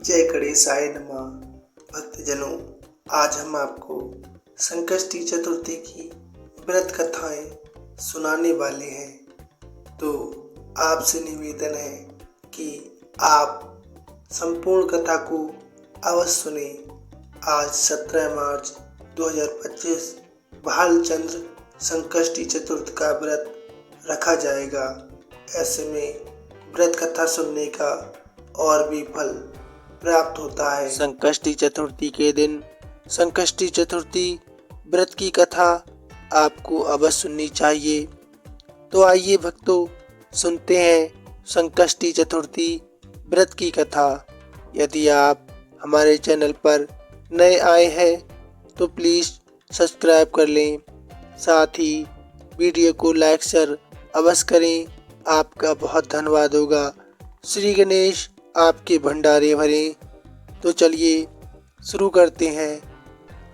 जय गणेशाय नमः। भक्तजनों, आज हम आपको संकष्टी चतुर्थी की व्रत कथाएं सुनाने वाले हैं। तो आपसे निवेदन है कि आप संपूर्ण कथा को अवश्य सुने। आज 17 मार्च 2025 भालचंद्र संकष्टी चतुर्थ का व्रत रखा जाएगा। ऐसे में व्रत कथा सुनने का और भी फल प्राप्त होता है। संकष्टी चतुर्थी के दिन संकष्टी चतुर्थी व्रत की कथा आपको अवश्य सुननी चाहिए। तो आइए भक्तों, सुनते हैं संकष्टी चतुर्थी व्रत की कथा। यदि आप हमारे चैनल पर नए आए हैं तो प्लीज़ सब्सक्राइब कर लें, साथ ही वीडियो को लाइक शेयर अवश्य करें। आपका बहुत धन्यवाद होगा। श्री गणेश आपके भंडारे भरें। तो चलिए शुरू करते हैं।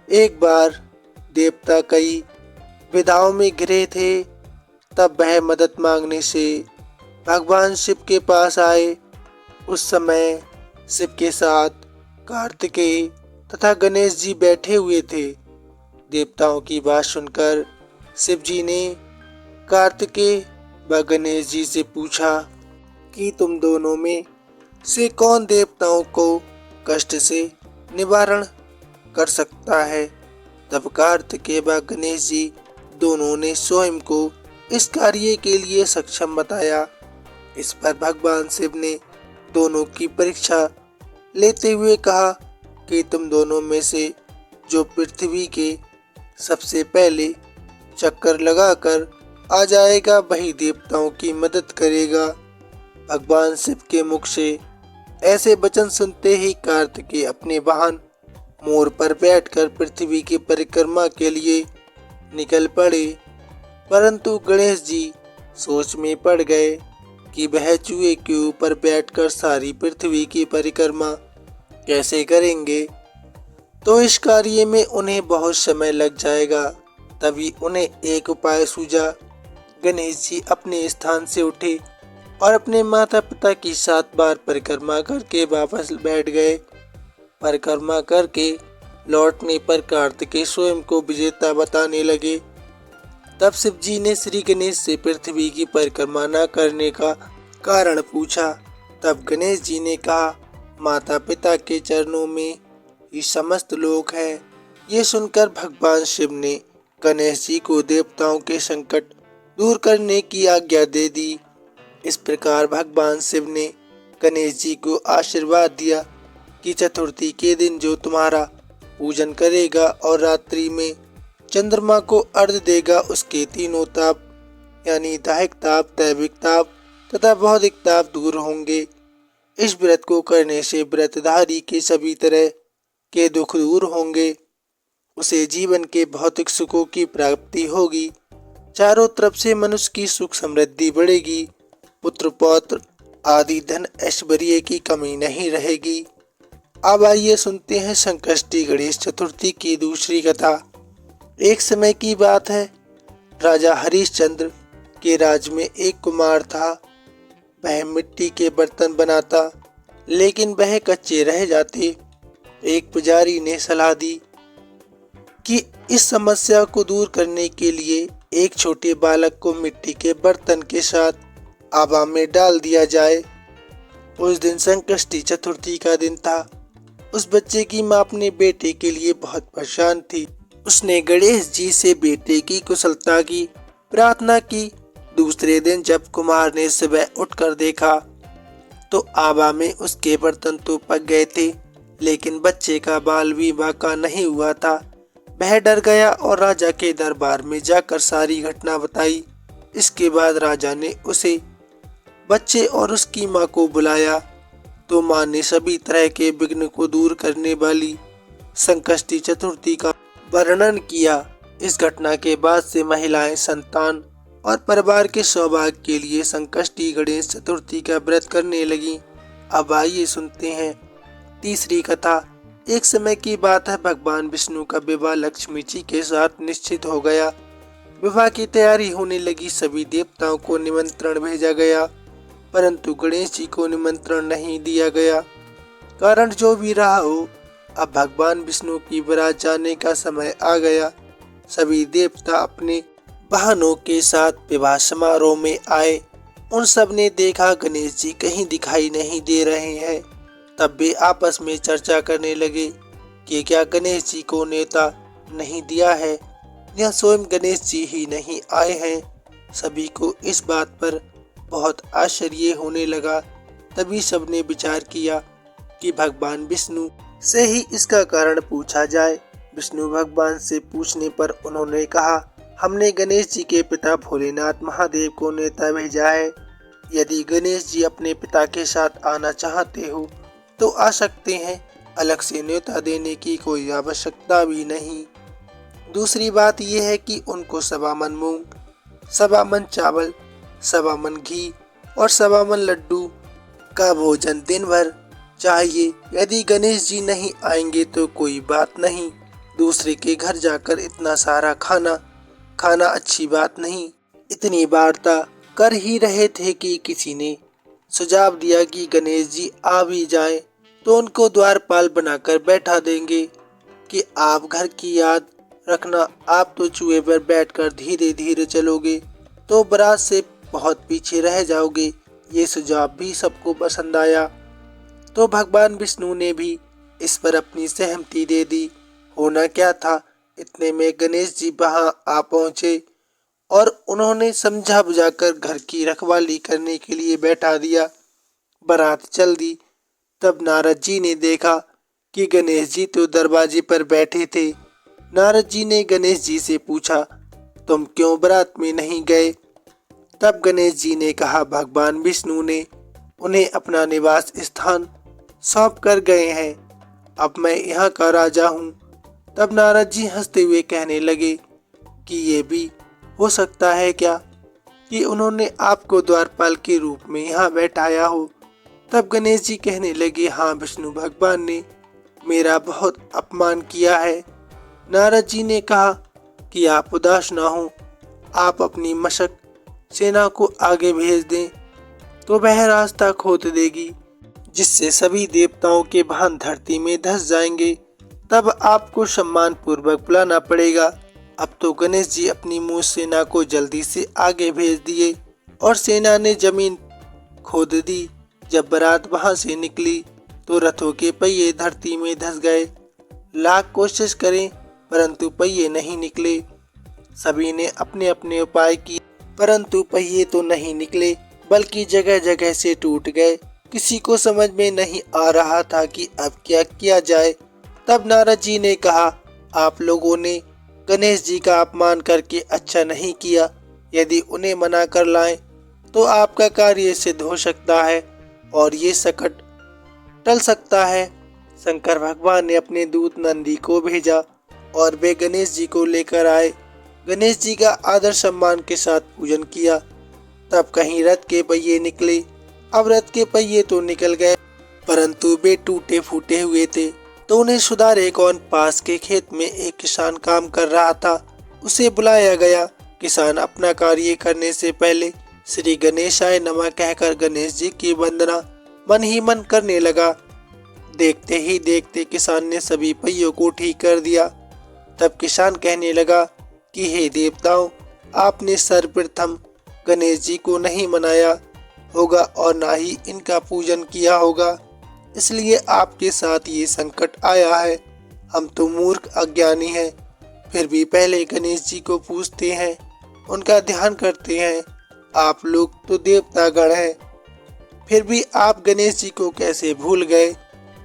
एक बार देवता कई विधाओं में घिरे थे। तब वह मदद मांगने से भगवान शिव के पास आए। उस समय शिव के साथ कार्तिकेय तथा गणेश जी बैठे हुए थे। देवताओं की बात सुनकर शिव जी ने कार्तिकेय व गणेश जी से पूछा कि तुम दोनों में से कौन देवताओं को कष्ट से निवारण कर सकता है। तब कार्तिकेय व गणेश जी दोनों ने स्वयं को इस कार्य के लिए सक्षम बताया। इस पर भगवान शिव ने दोनों की परीक्षा लेते हुए कहा कि तुम दोनों में से जो पृथ्वी के सबसे पहले चक्कर लगाकर आ जाएगा वही देवताओं की मदद करेगा। भगवान शिव के मुख से ऐसे वचन सुनते ही कार्तिकेय अपने वाहन मोर पर बैठकर पृथ्वी की परिक्रमा के लिए निकल पड़े। परंतु गणेश जी सोच में पड़ गए कि वह चूहे के ऊपर बैठकर सारी पृथ्वी की परिक्रमा कैसे करेंगे, तो इस कार्य में उन्हें बहुत समय लग जाएगा। तभी उन्हें एक उपाय सूझा। गणेश जी अपने स्थान से उठे और अपने माता पिता की 7 बार परिक्रमा करके वापस बैठ गए। परिक्रमा करके लौटने पर कार्तिकेय स्वयं को विजेता बताने लगे। तब शिव जी ने श्री गणेश से पृथ्वी की परिक्रमा न करने का कारण पूछा। तब गणेश जी ने कहा, माता पिता के चरणों में ही समस्त लोक है। ये सुनकर भगवान शिव ने गणेश जी को देवताओं के संकट दूर करने की आज्ञा दे दी। इस प्रकार भगवान शिव ने गणेश जी को आशीर्वाद दिया कि चतुर्थी के दिन जो तुम्हारा पूजन करेगा और रात्रि में चंद्रमा को अर्घ्य देगा, उसके तीनों ताप यानी दैहिक ताप, दैविक ताप तथा भौतिक ताप दूर होंगे। इस व्रत को करने से व्रतधारी के सभी तरह के दुख दूर होंगे। उसे जीवन के भौतिक सुखों की प्राप्ति होगी। चारों तरफ से मनुष्य की सुख समृद्धि बढ़ेगी। पुत्र पौत्र आदि धन ऐश्वर्य की कमी नहीं रहेगी। अब आइए सुनते हैं संकष्टी गणेश चतुर्थी की दूसरी कथा। एक समय की बात है, राजा हरिश्चंद्र के राज में एक कुमार था। वह मिट्टी के बर्तन बनाता, लेकिन वह कच्चे रह जाते। एक पुजारी ने सलाह दी कि इस समस्या को दूर करने के लिए एक छोटे बालक को मिट्टी के बर्तन के साथ आवा में डाल दिया जाए। उस दिन संकष्टी चतुर्थी का दिन था। उस बच्चे की मां अपने बेटे के लिए बहुत परेशान थी। उसने गणेश जी से बेटे की कुशलता की प्रार्थना की। दूसरे दिन जब कुमार ने सुबह उठकर देखा तो आवा में उसके बर्तन तो पक गए थे, लेकिन बच्चे का बाल भी बांका नहीं हुआ था। वह डर गया और राजा के दरबार में जाकर सारी घटना बताई। इसके बाद राजा ने उसे बच्चे और उसकी मां को बुलाया तो मां ने सभी तरह के विघ्न को दूर करने वाली संकष्टी चतुर्थी का वर्णन किया। इस घटना के बाद से महिलाएं संतान और परिवार के सौभाग्य के लिए संकष्टी गणेश चतुर्थी का व्रत करने लगी। अब आइए सुनते हैं तीसरी कथा। एक समय की बात है, भगवान विष्णु का विवाह लक्ष्मी जी के साथ निश्चित हो गया। विवाह की तैयारी होने लगी। सभी देवताओं को निमंत्रण भेजा गया, परंतु गणेश जी को निमंत्रण नहीं दिया गया। कारण जो भी रहा हो, अब भगवान विष्णु की बारात जाने का समय आ गया। सभी देवता अपने वाहनों के साथ विवाह समारोह में आए। उन सब ने देखा गणेश जी कहीं दिखाई नहीं दे रहे हैं। तब वे आपस में चर्चा करने लगे कि क्या गणेश जी को न्योता नहीं दिया है या स्वयं गणेश जी ही नहीं आए हैं। सभी को इस बात पर बहुत आश्चर्य होने लगा। तभी सबने विचार किया कि भगवान विष्णु से ही इसका कारण पूछा जाए। विष्णु भगवान से पूछने पर उन्होंने कहा, हमने गणेश जी के पिता भोलेनाथ महादेव को न्योता भेजा है। यदि गणेश जी अपने पिता के साथ आना चाहते हो तो आ सकते हैं, अलग से न्योता देने की कोई आवश्यकता भी नहीं। दूसरी बात यह है कि उनको सवा मन मूंग, सवा मन चावल, सवा मन घी और सवा मन लड्डू का भोजन दिन भर चाहिए। यदि गणेश जी नहीं आएंगे तो कोई बात नहीं, दूसरे के घर जाकर इतना सारा खाना खाना अच्छी बात नहीं। इतनी वार्ता कर ही रहे थे कि किसी ने सुझाव दिया कि गणेश जी आ भी जाएं तो उनको द्वारपाल बनाकर बैठा देंगे कि आप घर की याद रखना, आप तो चूहे पर बैठकर धीरे धीरे चलोगे तो बारात से बहुत पीछे रह जाओगे। ये सुझाव भी सबको पसंद आया तो भगवान विष्णु ने भी इस पर अपनी सहमति दे दी। होना क्या था, इतने में गणेश जी वहां आ पहुंचे और उन्होंने समझा बुझाकर घर की रखवाली करने के लिए बैठा दिया। बारात चल दी। तब नारद जी ने देखा कि गणेश जी तो दरवाजे पर बैठे थे। नारद जी ने गणेश जी से पूछा, तुम क्यों बारात में नहीं गए। तब गणेश जी ने कहा, भगवान विष्णु ने उन्हें अपना निवास स्थान सौंप कर गए हैं, अब मैं यहाँ का राजा हूँ। तब नारद जी हंसते हुए कहने लगे कि ये भी हो सकता है क्या कि उन्होंने आपको द्वारपाल के रूप में यहाँ बैठाया हो। तब गणेश जी कहने लगे, हाँ, विष्णु भगवान ने मेरा बहुत अपमान किया है। नारद जी ने कहा कि आप उदास ना हो, आप अपनी मशक सेना को आगे भेज दें तो वह रास्ता खोद देगी, जिससे सभी देवताओं के वाहन धरती में धंस जाएंगे। तब आपको सम्मान पूर्वक बुलाना पड़ेगा। अब तो गणेश जी अपनी मूस सेना को जल्दी से आगे भेज दिए और सेना ने जमीन खोद दी। जब बारात वहां से निकली तो रथों के पहिए धरती में धंस गए। लाख कोशिश करें परंतु पहिए नहीं निकले। सभी ने अपने अपने उपाय किए परंतु पहिए तो नहीं निकले, बल्कि जगह जगह से टूट गए। किसी को समझ में नहीं आ रहा था कि अब क्या किया जाए। तब नारद जी ने कहा, आप लोगों ने गणेश जी का अपमान करके अच्छा नहीं किया। यदि उन्हें मना कर लाएं तो आपका कार्य सिद्ध हो सकता है और ये संकट टल सकता है। शंकर भगवान ने अपने दूत नंदी को भेजा और वे गणेश जी को लेकर आए। गणेश जी का आदर सम्मान के साथ पूजन किया। तब कहीं रथ के पहिए निकले। अब रथ के पहिए तो निकल गए परंतु वे टूटे फूटे हुए थे तो उन्हें सुधारे कौन। पास के खेत में एक किसान काम कर रहा था, उसे बुलाया गया। किसान अपना कार्य करने से पहले श्री गणेशाय नमः कहकर गणेश जी की वंदना मन ही मन करने लगा। देखते ही देखते किसान ने सभी पहियों को ठीक कर दिया। तब किसान कहने लगा कि हे देवताओं, आपने सर्वप्रथम गणेश जी को नहीं मनाया होगा और ना ही इनका पूजन किया होगा, इसलिए आपके साथ ये संकट आया है। हम तो मूर्ख अज्ञानी हैं, फिर भी पहले गणेश जी को पूजते हैं, उनका ध्यान करते हैं। आप लोग तो देवतागण हैं, फिर भी आप गणेश जी को कैसे भूल गए।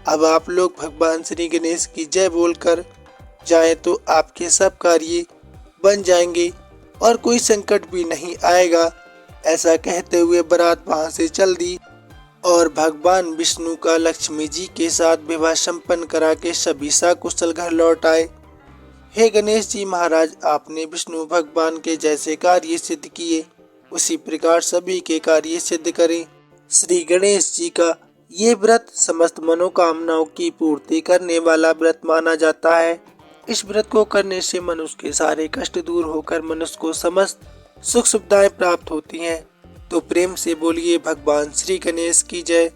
अब आप लोग भगवान श्री गणेश की जय बोलकर जाएं तो आपके सब कार्य बन जाएंगे और कोई संकट भी नहीं आएगा। ऐसा कहते हुए बारात वहां से चल दी और भगवान विष्णु का लक्ष्मी जी के साथ विवाह संपन्न करा के सभी सकुशल घर लौट आए। हे गणेश जी महाराज, आपने विष्णु भगवान के जैसे कार्य सिद्ध किए, उसी प्रकार सभी के कार्य सिद्ध करें। श्री गणेश जी का ये व्रत समस्त मनोकामनाओं की पूर्ति करने वाला व्रत माना जाता है। इस व्रत को करने से मनुष्य के सारे कष्ट दूर होकर मनुष्य को समस्त सुख सुविधाएं प्राप्त होती हैं। तो प्रेम से बोलिए भगवान श्री गणेश की जय।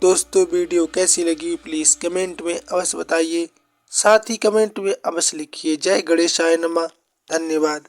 दोस्तों वीडियो कैसी लगी प्लीज़ कमेंट में अवश्य बताइए। साथ ही कमेंट में अवश्य लिखिए जय गणेशाय नमः। धन्यवाद।